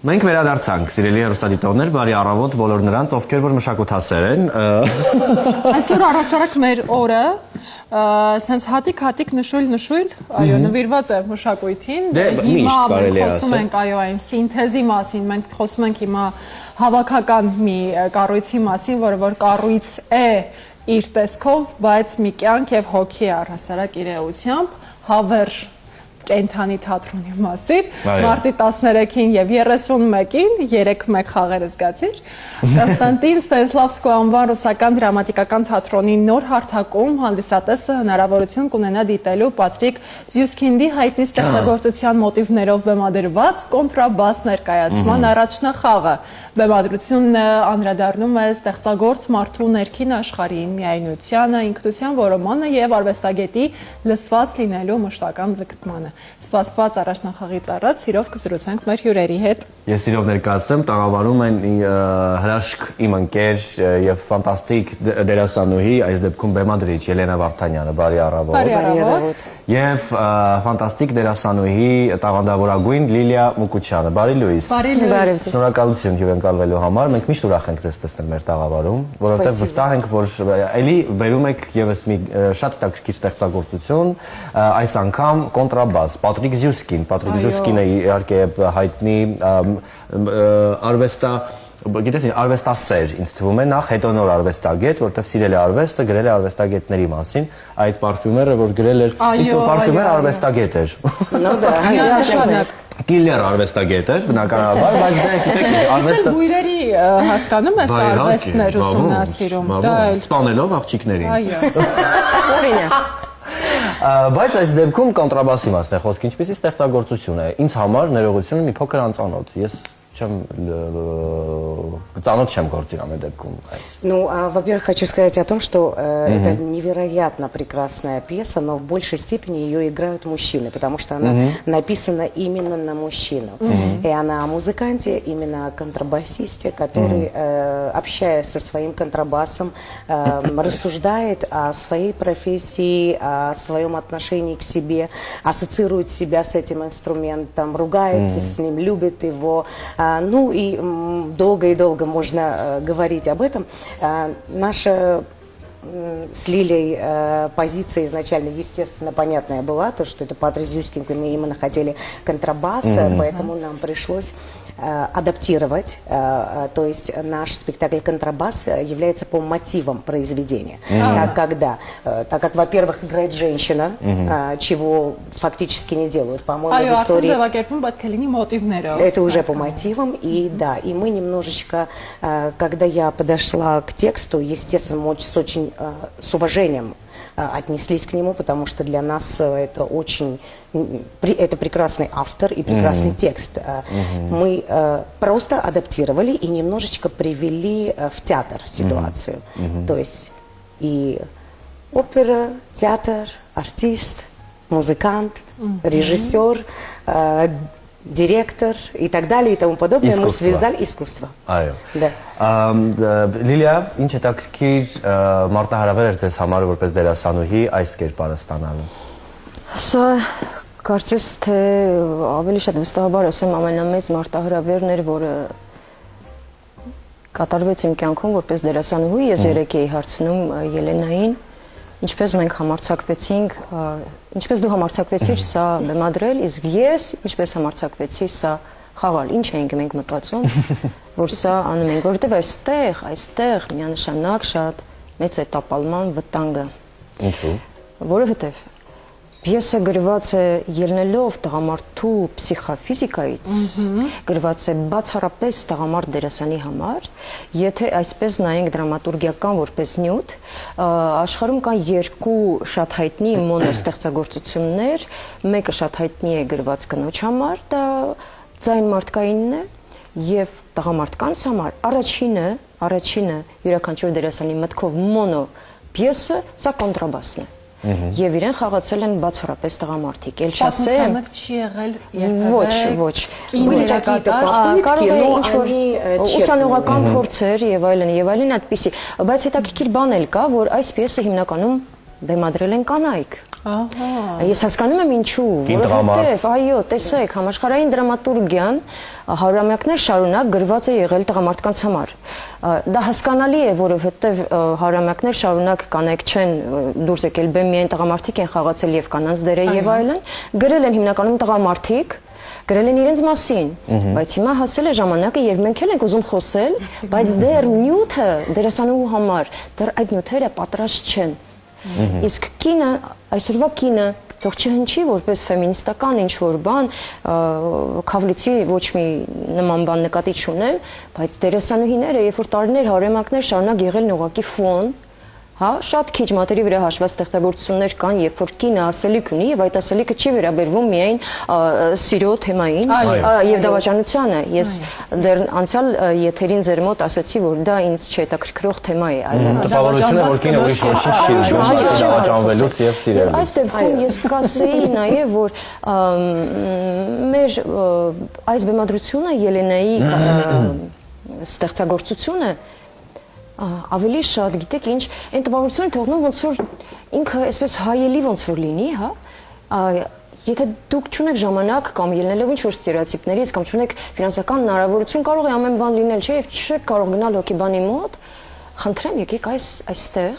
Մենք վերադարձանք, սիրելի հեռուստադիտողներ, բարի առավոտ բոլոր նրանց, ովքեր որ մշակութասեր են։ Այսօր առասարակ մեր օրը սենց հատիկ նշույլ, այո, նվիրված է մշակույթին։ Դե միշտ կարելի է ասել։ Խոսում ենք այո այն սինթեզի մասին, մենք խոսում ենք հիմա հավաքական մի կառույցի մասին, որը որ կառույց է իր տեսքով, բայց մի կյանք եւ հոգի է առասարակ իր էությամբ, հավերժ կենթանի թատրոնի մասին, մարտի 13-ին եւ 31-ին 3-1 խաղերը զգացիր։ Կոնստանտին Ստանիսլավսկու անվան ռուսական դրամատիկական թատրոնի նոր հարթակում հանդիսատեսը հնարավորություն կունենա դիտելու Պատրիկ Զյուսկինդի հայտնի ստեղծագործության մոտիվներով բեմադրված կոնտրաբաս ներկայացման առաջնախաղը։ Բեմադրությունն անդրադառնում է ստեղծագործ մարդու ներքին աշխարհի միայնությանը, ինքնության որոնմանը եւ արվեստագետի լսված լինելու մշտական ձգտմանը։ Սպասված առաջնախաղից առաջ սիրով կզրուցենք մեր հյուրերի հետ։ Ես սիրով ներկայացնեմ, տաղավարում են հրաշք իմ ընկեր եւ ֆանտաստիկ դերասանուհի, այս դեպքում բեմադրիչ Ելենա Վարդանյանը, բարի առավոտ։ Բարի առավոտ։ Եվ ֆանտաստիկ դերասանուհի տաղանդավորագույն Լիլիա Մուկուչյանը, բարի լույս։ Բարի լույս։ Շնորհակալություն հյուրընկալվելու համար։ Մենք միշտ ուրախ ենք ձեզ տեսնել մեր տաղավարում, որովհետեւ վստահ ենք, որ էլի բերում եք եւս մի շատ հետաքրքիր ստեղծագործություն, այս անգամ կոնտրաբաս, Պատրիկ Զյուսկինը իհարկե հայտնի արվեստա գիտես արվեստասեր ինձ թվում է նախ հետո նոր արվեստագետ, որտեղ սիրել է արվեստը, գրել է արվեստագետների մասին, այդ պարֆյումերը որ գրել էր, իսկ պարֆյումեր արվեստագետ էր։ Կիլլեր արվեստագետ էր, բնականաբար, բայց դա գիտեք արվեստը բույրերի հասկանում ես արվեստներ ուսումնասիրում, դա սպանելով աղջիկներին։ Այո։ Օրինակ։ Բայց այս դեպքում կոնտրաբասի մասն է խոսք, ինչպեսի ստեղծագործություն է։ Ինձ համար ներողությունը մի փոքր անծանոթ։ Ես Ծանոթ չեմ գործին ամեն դեպքում այս։ Ну, во-первых, хочу сказать о том, что это невероятно прекрасная пьеса, но в большей степени ее играют мужчины, потому что она написана именно на мужчину. И она о музыканте, именно о контрабасисте, который, общаясь со своим контрабасом, рассуждает о своей профессии, о своем отношении к себе, ассоциирует себя с этим инструментом, ругается с ним, любит его. Ну и долго и долго можно говорить об этом. Наша с Лилей позиция изначально, естественно, понятная была, то, что это Патрик Зюскин, мы именно хотели контрабас, поэтому нам пришлось адаптировать, то есть наш спектакль «Контрабас» является по мотивам произведения. Так как, во-первых, играет женщина, чего фактически не делают, по-моему, в истории. Это уже по мотивам, и да, и мы немножечко, когда я подошла к тексту, естественно, с очень с уважением отнеслись к нему, потому что для нас это это прекрасный автор и прекрасный текст. Мы просто адаптировали и немножечко привели в театр ситуацию. То есть и опера, театр, артист, музыкант, режиссер, директор и так далее и тому подобное. Мы связали искусство. Այո։ Լիլիա, ինչ հետաքրքիր մարտահրավեր էր ձեզ համար որպես դերասանուհի այս կերպարը ստանալու։ Սա կարծես թե ավելի շատ վստահաբար ասեմ ամենամեծ մարտահրավերն էր, որը կատարվեց իմ կյանքում որպես դերասանուհի։ Ես երեք էի հարցնում Ելենային, ինչպես մենք համարձակվեցինք, ինչպես դու համարձակվեցիր սա բեմադրել, իսկ ես ինչպես համարձակվեցի սա խաղալ, ինչ էինք մենք մտածում, որ սա անում ենք, որովհետև այստեղ միանշանակ շատ մեծ է տապալման վտանգը։ Ինչու՞։ Որովհետև Պիեսը գրված է ելնելով տղամարդու պսիխոֆիզիկայից, գրված է բացառապես տղամարդ դերասանի համար, եթե այսպես նայենք դրամատուրգիական որպես նյութ, աշխարհում կան երկու շատ հայտնի մոնո ստեղծագործություններ, մեկը շատ հայտնի է գրված կնոջ համար, դա ձայն մարդկայինն է, եւ տղամարդկանց համար առաջինը յուրաքանչյուր դերասանի մտքով մոնո պիեսը, սա կոնտրաբասն է։ Եվ իրեն խաղացել են բացառապես տղամարդիկ, էլ չասեմ։ Պատմությունից չի եղել Ոչ։ Կարող է ինչ-որ ուսանողական փորձեր եւ այլն այդպիսի, բայց հետաքրքիր բան էլ կա, որ այս պիեսը հիմնականում բեմադրել են կանայք։ Ահա։ Ես հասկանում եմ ինչու, Կին տղամարդ։ որովհետև այո, տեսեք, համաշխարհային դրամատուրգիան հարյուրամյակներ շարունակ գրված է եղել տղամարդկանց համար։ Դա հասկանալի է, որովհետև հարյուրամյակներ շարունակ կանայք չեն դուրս եկել բեմ, միայն տղամարդիկ են խաղացել եւ կանանց դերը եւ այլն, գրել են հիմնականում տղամարդիկ, գրել են իրենց մասին, բայց հիմա հասել է ժամանակը, երբ մենք էլ ենք ուզում խոսել, բայց դեռ նյութը դերասանուհու համար, դեռ այդ նյութերը պատրաստ չեն։ Իսկ կինը, այսօրվա կինը թող չհնչի որպես ֆեմինիստական ինչ-որ բան, քավլիցի ոչ մի նման բան նկատի չունեմ, բայց դերասանուհիները, երբ որ տարիներ, հարյուրամյակներ շարունակ եղել են ուղղակի ֆոն, հա, շատ քիչ մատերի վրա հաշված ստեղծագործություններ կան, երբ որ կինը ասելիք ունի եւ այդ ասելիքը չի վերաբերվում միայն սիրո թեմային եւ դավաճանությանը։ Ես դեռ անցյալ եթերին ձեր մոտ ասացի, որ դա ինձ չհետաքրքրող թեմա է, այլ Տպավորությունը, որ կինը ուրիշ ոչինչ չի ուզում դավաճանվելուց եւ սիրելուց։ Այս դեպքում ես կասեի նաեւ, որ մեր այս բեմադրությունը Ելենայի ստեղծագործությունը ավելի շատ, գիտեք ինչ, այն տպավորությունը թողնում ոնց որ ինքը այսպես հայելի ոնց որ լինի, հա, եթե դուք չունեք ժամանակ կամ ելնելով ինչ-որ ստերեոտիպներից կամ չունեք ֆինանսական հնարավորություն, կարող է ամեն բան լինել, չէ, եւ չեք կարող գնալ հոգեբանի մոտ, խնդրեմ եկեք այստեղ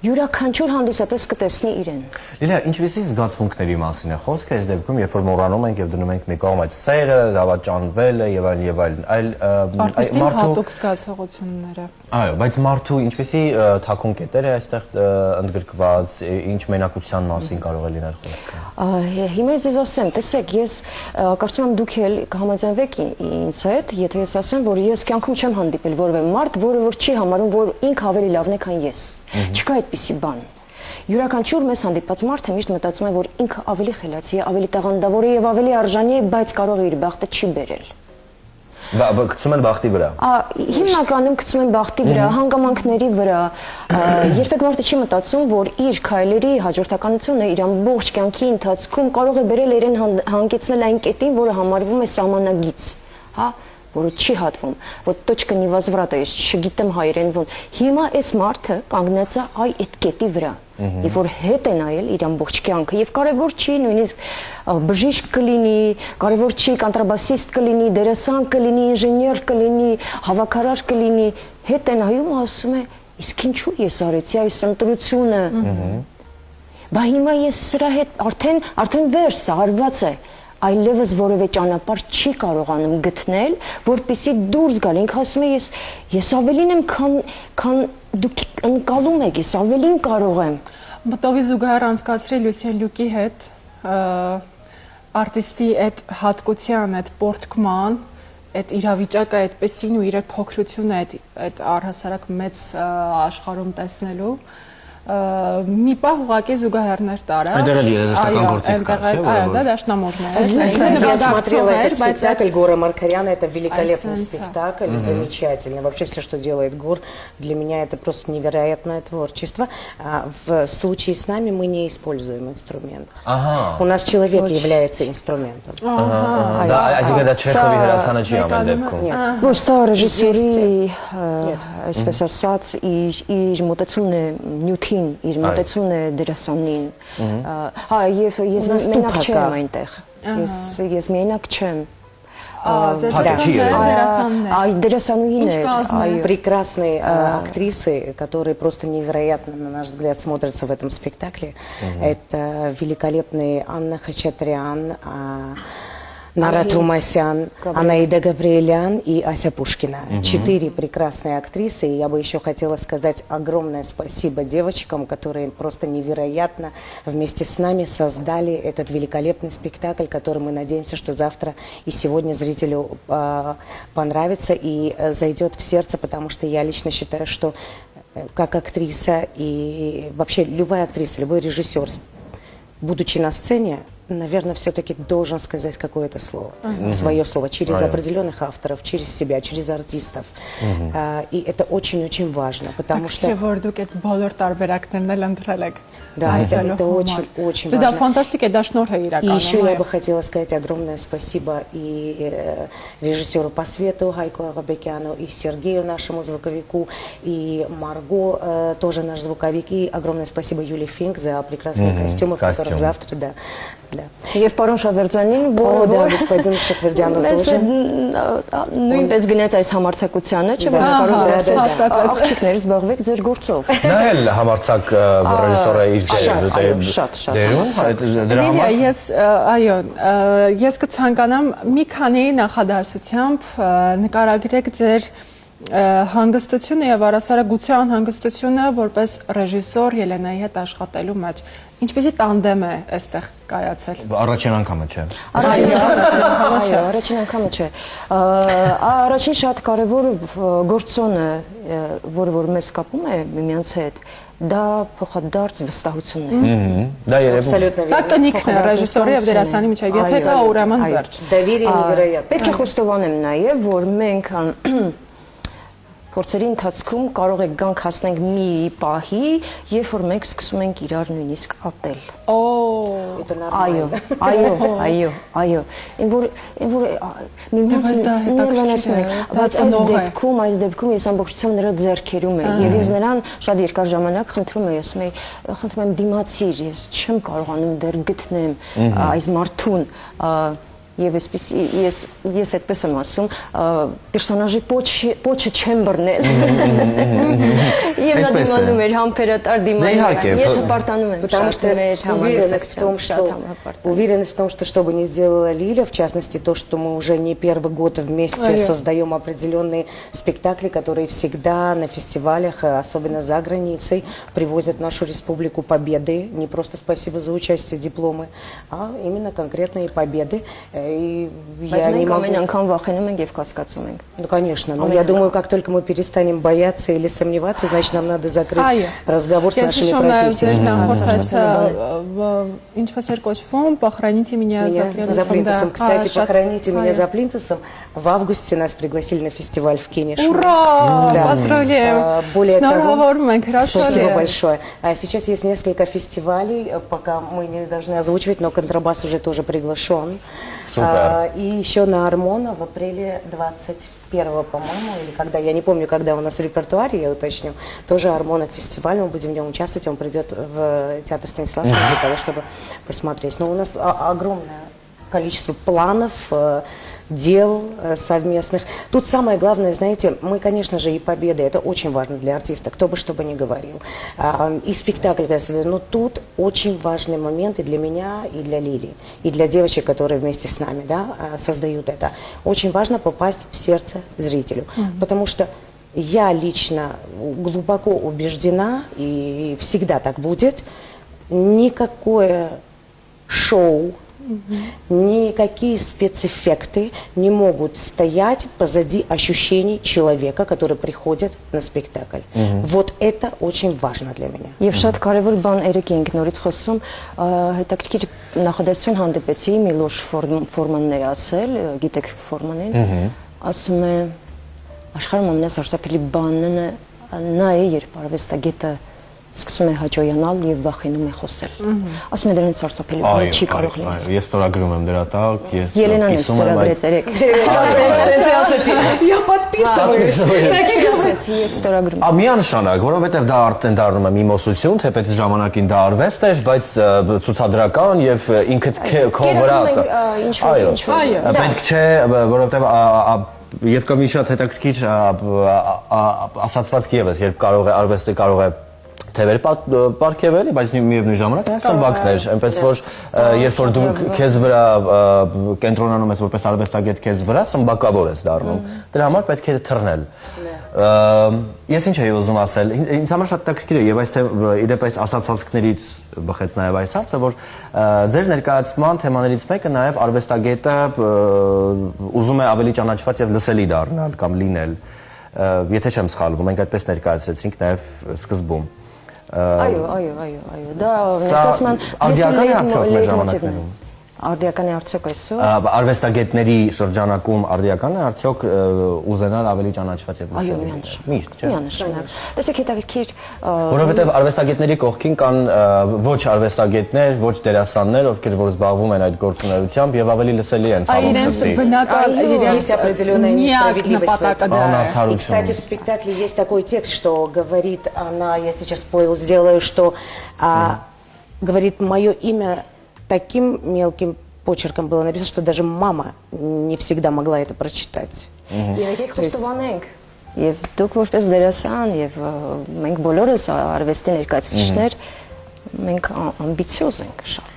յուրաքանչյուր հանդիսատես կտեսնի իրեն։ Լիլիա, ինչպիսի զգացմունքների մասին է խոսքը այս դեպքում, երբ որ մոռանում ենք եւ դնում ենք մի կողմ այդ սերը, դավաճանվելը եւ այլն, այլ Արտիստին հատուկ զգացողությունները։ Այո, բայց մարդու ինչպիսի թաքուն կետեր է այստեղ ընդգրկված, ինչ մենակության մասին կարող է լինել խոսքը։ Հիմա ես ասեմ, տեսեք, ես կարծում եմ դուք էլ կհամաձայնվեք ինձ հետ, եթե ես ասեմ, որ ես կյանքում չեմ հանդիպել որևէ մարդ, որը որ չի համարում, որ ինքը ավելի լավն է, քան ես։ Չկա այդպիսի բան։ Յուրաքանչյուր մեզ հանդիպած մարդը միշտ մտածում է, որ ինքը ավելի խելացի է, ավելի տաղանդավոր է եւ ավելի արժանի է, բայց կարող է իր բախտը չի բերել։ Գցում են բախտի վրա։ Հիմնականում գցում են բախտի վրա, հանգամանքների վրա։ Երբեք մարդը չի մտածում, որ իր քայլերի հաջորդականությունը իր ամբողջ կյանքի ընթացքում կարող է բերել իրեն հանգեցնել այն կետին, որը համարվում է սահմանագիծ, հա, որը չի հատվում, որ точка невозврата, ես չգիտեմ հայերեն ոնց։ Հիմա այս մարդը կանգնած է այդ կետի վրա, եւ որ հետ է նայել իր ամբողջ կյանքը եւ կարեւոր չի նույնիսկ բժիշկ կլինի, կարեւոր չի կոնտրաբասիստ կլինի, դերասան կլինի, ինժեներ կլինի, հավաքարար կլինի, հետ է նայում ու ասում է, իսկ ինչու ես արեցի այս ընտրությունը։ Բա հիմա ես սրա հետ արդեն վերջ, սա արված է։ Այլևս որևէ ճանապարհ չի կարողանում գտնել, որպեսզի դուրս գալ։ Ինքը ասում է, ես ավելին եմ, քան դուք ընկալում եք, ես ավելին կարող եմ։ Մտովի զուգահեռ անցկացրի Լուսիեն Լյուկի հետ արտիստի այդ հատկության, այդ պորտկման, այդ իրավիճակը այդպեսին ու իր փոքրությունը այդ առհասարակ մեծ աշխարհում տեսնելու մի պահ уղակի զուգահեռներ տարա։ Այդտեղ էլ երաժշտական գործիք կար, չէ՞, այո, դա դաշնամուրներ։ Я смотрела этот спектакль Гора Маркаряна, это великолепный спектакль, замечательный. Вообще все, что делает Гор, для меня это просто невероятное творчество. В случае с нами мы не используем инструмент. У нас человек является инструментом. Դա այսինքն դա Չեխովի հրացանը չի ամեն դեպքում։ Ոչ, սա ռեժիսորի, այսպես ասած, իր մոտեցումն է նյութին, իր մոտեցումն է դերասանին։ Հա, եւ ես մենակ չեմ այնտեղ։ Ես մենակ չեմ։ Прекрасные актрисы, которые просто невероятно, на наш взгляд, смотрятся в этом спектакле. Это великолепные Анна Хачатрян, Нара Тумасян, Анаида Габриэлян и Ася Пушкина. 4 прекрасные актрисы. И я бы еще хотела сказать огромное спасибо девочкам, которые просто невероятно вместе с нами создали этот великолепный спектакль, который мы надеемся, что завтра и сегодня зрителю понравится и зайдет в сердце, потому что я лично считаю, что как актриса и вообще любая актриса, любой режиссер, будучи на сцене, наверное, все-таки должен сказать какое-то слово, свое слово, через определенных авторов, через себя, через артистов. И это очень-очень важно, потому что... Да, это очень Да, важно. фантастика, да, шнурха И еще я бы хотела сказать огромное спасибо и режиссеру по свету Хайку Агабекяну, и Сергею, нашему звуковику, и Марго, тоже наш звуковик, и огромное спасибо Юлии Финк за прекрасные костюмы, в которых завтра, да. Եվ պարոն Շավերձյանին, О, да, господин Шаквердяну тоже. նույնպես գնաց այս համարցակությանը, չէ՞ որ կարող աղջիկներ զբաղվեք ձեր գործով։ Նա էլ համարցակ ռեժիսորը իր դերում, դրա Լիլիա, համար ես կցանկանամ մի քանի նախադասությամբ նկարագրեք ձեր հանգստությունը եւ առասարակության հանգստությունը որպես ռեժիսոր Ելենայի հետ աշխատելու մեջ։ Ինչպեսի տանդեմ է այստեղ կայացել։ Առաջին անգամը չէ։ Առաջին անգամը չէ։ Առաջին շատ կարևոր գործոնը, որ մեզ կապում է միմյանց հետ, դա փոխադարձ վստահությունն է։ Դա երևում։ Абсолютно Դա верно. կնիքն է ռեժիսորի եւ դերասանի միջեւ։ Եթե կա ուրեմն վերջ։ Доверие невероятно. Պետք է խոստովանեմ նաև, որ մենք փորձերի ընթացքում կարող է գանք հասնենք մի պահի, երբ որ մենք սկսում ենք իրար նույնիսկ ատել։ Это нормально. Այո։ Ինվոր միմյանց ներվանացնում ենք, բայց այս դեպքում ես ամբողջությամբ նրա ձեռքերում եմ եւ ես նրան շատ երկար ժամանակ խնդրում եմ, ասում եմ, խնդրում եմ դիմացիր, ես չեմ կարողանում դեռ գտնել այս մարդուն Եվ ես այդպես եմ ասում, պերսոնաժի պոչը չեմ բռնել։ Եվ նա դիմանում էր համբերատար դիմանում։ Ես հպարտանում եմ Потому что уверенность в том, что что бы ни сделала Лиля, в частности, то, что мы уже не первый год вместе создаем определенные спектакли, которые всегда на фестивалях, особенно за границей, привозят в нашу республику победы. Не просто спасибо за участие, дипломы, а именно конкретные победы. И я не могу... Ну, конечно. Но я думаю, как только мы перестанем бояться или сомневаться, значит, нам надо закрыть разговор с нашими профессиями. За плинтусом. Кстати, «Похороните меня за плинтусом» в августе нас пригласили на фестиваль в Кинешме. Ура! Поздравляем! Более того, спасибо большое. А сейчас есть несколько фестивалей, пока мы не должны озвучивать, но контрабас уже тоже приглашен. Супер. И еще на Армона в апреле 21-го, по-моему, или когда, я не помню, когда у нас в репертуаре, я уточню, тоже Армона фестиваль, мы будем в нем участвовать, он придет в театр Станиславского для того, чтобы посмотреть. Но у нас огромное количество планов, дел совместных. Тут самое главное, знаете, мы, конечно же, и победы, это очень важно для артиста, кто бы что бы ни говорил. И спектакль, но тут очень важный момент и для меня, и для Лили, и для девочек, которые вместе с нами, да, создают это. Очень важно попасть в сердце зрителю, потому что я лично глубоко убеждена, и всегда так будет, никакое шоу, никакие спецэффекты не могут стоять позади ощущений человека, который приходит на спектакль. Вот это очень важно для меня. Եվ շատ կարևոր բան երեք ենք նորից խոսում, հետաքրքիր նախադասություն հանդիպեցի Միլոշ Ֆորմաններ ասել, գիտեք Ֆորմանին, ասում է աշխարհում ամենասարսափելի բանն նա է, երբ արվեստագետը սկսում է հաջողանալ եւ վախենում է խոսել։ Ասում է դրանից սարսափելի բան չի կարող լինել։ Ես ստորագրում եմ դրա տակ, ես Ելենան ստորագրեց երեք։ Я подписываюсь. Ես ստորագրում։ Միանշանակ, որովհետև դա արդեն դառնում է մի մոսություն, թեպետ ժամանակին դա արվեստ էր, բայց ցուցադրական եւ ինքդ քո վրա։ Այո, պետք չէ, որովհետև եւ կա մի շատ հետաքրքիր ասացվածք եւս, երբ կարող է արվեստը կարող է թեվեր պարգևելի, բայց միևնույն ժամանակ սմբակներ, այնպես որ երբ որ դու քեզ վրա կենտրոնանում ես որպես արվեստագետ քեզ վրա, սմբակավոր ես դառնում։ Դրա համար պետք է թռնել։ Ես ինչ էի ուզում ասել, ինձ համար շատ հետաքրքիր է եւ այս իդեպ այս ասացվածքներից բխեց նաեւ այս հարցը, որ ձեր ներկայացման թեմաներից մեկը նաեւ արվեստագետը ուզում է ավելի ճանաչված եւ լսելի դառնալ կամ լինել։ Եթե չեմ սխալվում, մենք այդպես ներկայացրեցինք նաեւ սկզբում։ Այո, դա ներկայացման արդյական է արդյոք մեր ժամանակներում։ արդիական է արդյոք այսօր։ Արվեստագետների շրջանակում արդիական է արդյոք ուզենալ ավելի ճանաչված եւ Այո, լսել։ Միշտ, չէ՞։ Միանշանակ։ Տեսեք հետաքրքիր Որովհետեւ արվեստագետների կողքին կան ոչ արվեստագետներ, ոչ դերասաններ, ովքեր որ զբաղվում են այդ գործունեությամբ եւ ավելի լսելի են ցավոք Իրենց սրտի։ բնական Есть определенная несправедливость в этом. Անարդարություն։ И, кстати, в спектакле есть такой текст, что говорит она, я сейчас спойл сделаю, что говорит, мое имя таким мелким почерком было написано, что даже мама не всегда могла это прочитать. Եկեք խոստովանենք եւ դուք որպես դերասան եւ մենք բոլորս արվեստի ներկայացուցիչներ մենք ամբիցիոզ ենք շատ։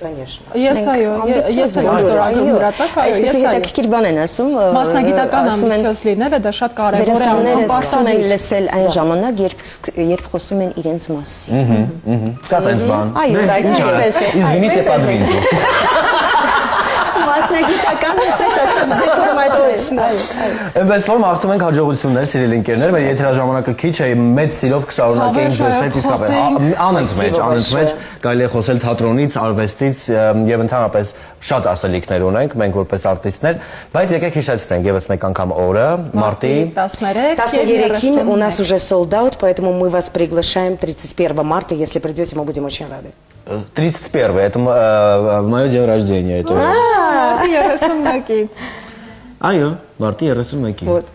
Конечно. Ես այո, ես այո ստորագրում հրատակ, այո, ես այո։ Հետաքրքիր բան են ասում։ Մասնագիտական ամբիցիոզ լինելը դա շատ կարևոր է, Դերասանները սկսում են անպարտադիր։ լսել այն ժամանակ, երբ խոսում են իրենց մասին։ Կա տենց բան։ Այո, այդպես է։ Извините, подвиньтесь։ Մասնագիտական այսպես ասած դեֆորմացիա։ Այնպես որ մաղթում ենք հաջողություններ, սիրելի ընկերներ, մեր եթերաժամանակը քիչ է, մեծ սիրով կշարունակենք ձեզ հետ իսկ անընդմեջ կարելի է խոսել թատրոնից, արվեստից եւ ընդհանրապես շատ ասելիքներ ունենք մենք որպես արտիստներ, բայց եկեք հիշեցնենք եւս մեկ անգամ օրը, մարտի 13 у нас уже sold out, поэтому мы вас приглашаем 31 марта, если придете, мы будем очень рады. 31, это мое день рождения. Это... 31-ին։ Այո, մարտի 31-ին։ Вот.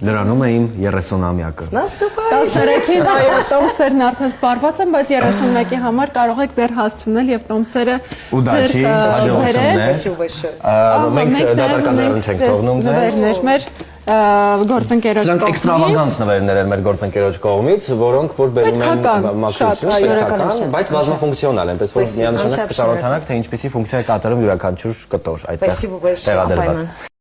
Լրանում է իմ 30-ամյակը։ Наступающим! 13-ին այո, տոմսերն արդեն սպառված են, բայց 31-ի համար կարող եք դեռ հասցնել եւ տոմսերը Ուդաչի, հաջողություններ։ Спасибо большое. Մենք դատարկազարուն չենք թողնում ձեզ։ Նվերներ մեր գործընկերոջ Սրանք էքստրավագանտ նվերներ են մեր գործընկերոջ կողմից, որոնք որ բերում են Պետքական, մակրություն, շատ, պետքական, բայց բազմաֆունկցիոնալ, այնպես որ միանշանակ կծանոթանաք, թե ինչպեսի ֆունկցիա է կատարում յուրաքանչյուր կտոր այդտեղ Спасибо большое. տեղադրված։